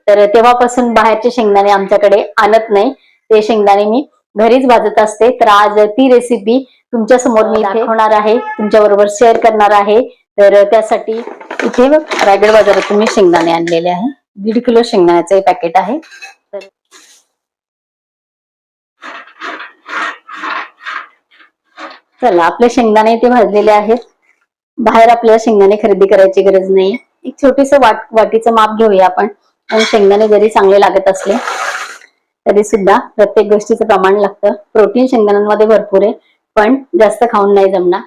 तर तेव्हापासून बाहेरचे शेंगदाणे आमच्याकडे आणत नाही, ते शेंगदाणे मी घरीच भाजत असते। तर आज ती रेसिपी तुमच्या समोर मी दाखवणार आहे, तुमच्या बरोबर शेअर करणार आहे। तर त्यासाठी इथे रायगड बाजारातून मी शेंगदाणे आणलेले आहे, 1.5 किलो शेंगदाण्याचं हे पॅकेट आहे। तर चला, आपले शेंगदाणे इथे भाजलेले आहेत। बाहेर आपल्याला शेंगदाणे खरेदी करायची गरज नाही, एक छोटीस वाटीचं माप घेऊया आपण। आणि शेंगदाणे जरी चांगले लागत असले तरी सुद्धा प्रत्येक गोष्टीचं प्रमाण लागतं। प्रोटीन शेंगदाण्यांमध्ये भरपूर आहे, पण जास्त खाऊन नाही जमणार।